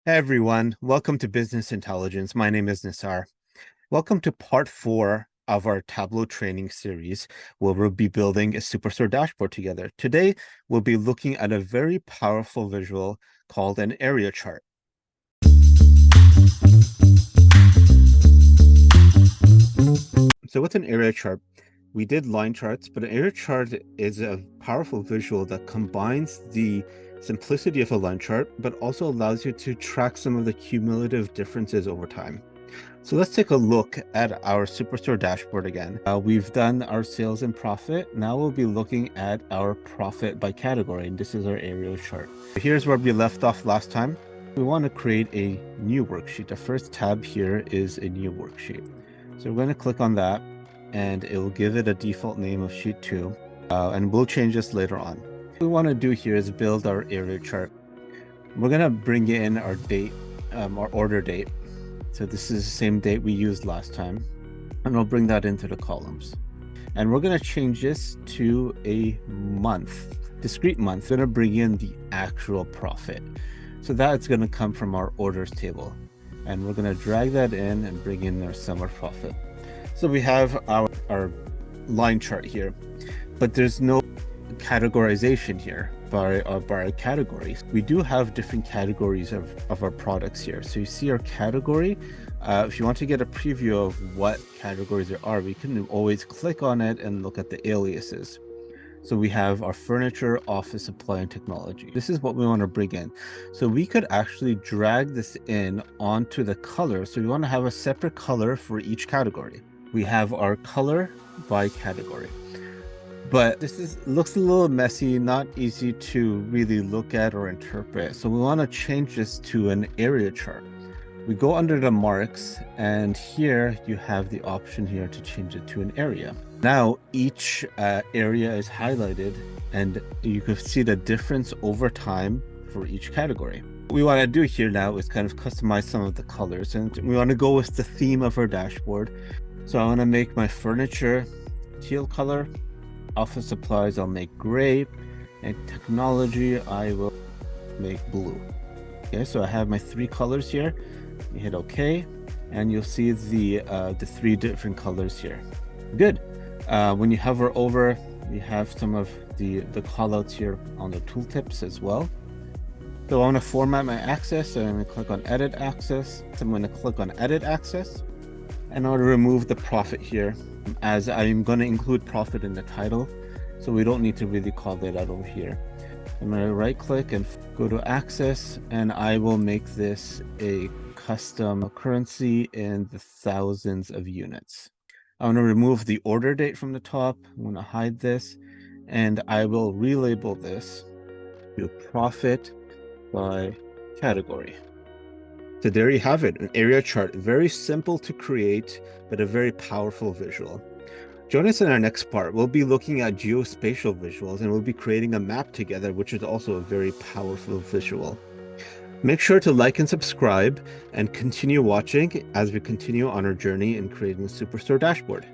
Hey everyone, welcome to Business Intelligence. My name is Nisar. Welcome to part 4 of our Tableau training series, where we'll be building a Superstore dashboard together. Today, we'll be looking at a very powerful visual called an area chart. So what's an area chart? We did line charts, but an area chart is a powerful visual that combines the simplicity of a line chart, but also allows you to track some of the cumulative differences over time. So let's take a look at our Superstore dashboard again. We've done our sales and profit. Now we'll be looking at our profit by category, and this is our area chart. Here's where we left off last time. We want to create a new worksheet. The first tab here is a new worksheet. So we're going to click on that, and it will give it a default name of sheet 2, and we'll change this later on. What we want to do here is build our area chart. We're going to bring in our date, our order date. So this is the same date we used last time, and we'll bring that into the columns. And we're going to change this to a month, discrete month. We're going to bring in the actual profit. So that's going to come from our orders table. And we're going to drag that in and bring in our summer profit. So we have our line chart here, but there's no categorization here by our categories. We do have different categories of our products here. So you see our category. If you want to get a preview of what categories there are, we can always click on it and look at the aliases. So we have our furniture, office supply, and technology. This is what we want to bring in. So we could actually drag this in onto the color. So we want to have a separate color for each category. We have our color by category. But this looks a little messy, not easy to really look at or interpret. So we want to change this to an area chart. We go under the marks, and here you have the option here to change it to an area. Now each area is highlighted, and you can see the difference over time for each category. What we want to do here now is kind of customize some of the colors, and we want to go with the theme of our dashboard. So I want to make my furniture teal color, office supplies I'll make gray, and technology I will make blue. Okay, so I have my 3 colors here. You hit OK, and you'll see the 3 different colors here. Good. When you hover over, you have some of the callouts here on the tooltips as well. So I want to format my axis, so I'm going to click on Edit Axis. So I'm going to click on Edit Axis, and I want to remove the profit here, as I'm going to include profit in the title, so we don't need to really call that out over here. I'm going to right click and go to Axis, and I will make this a custom currency in the thousands of units. I want to remove the order date from the top. I'm going to hide this, and I will relabel this to profit by category. So there you have it, an area chart. Very simple to create, but a very powerful visual. Join us in our next part. We'll be looking at geospatial visuals, and we'll be creating a map together, which is also a very powerful visual. Make sure to like and subscribe, and continue watching as we continue on our journey in creating a Superstore dashboard.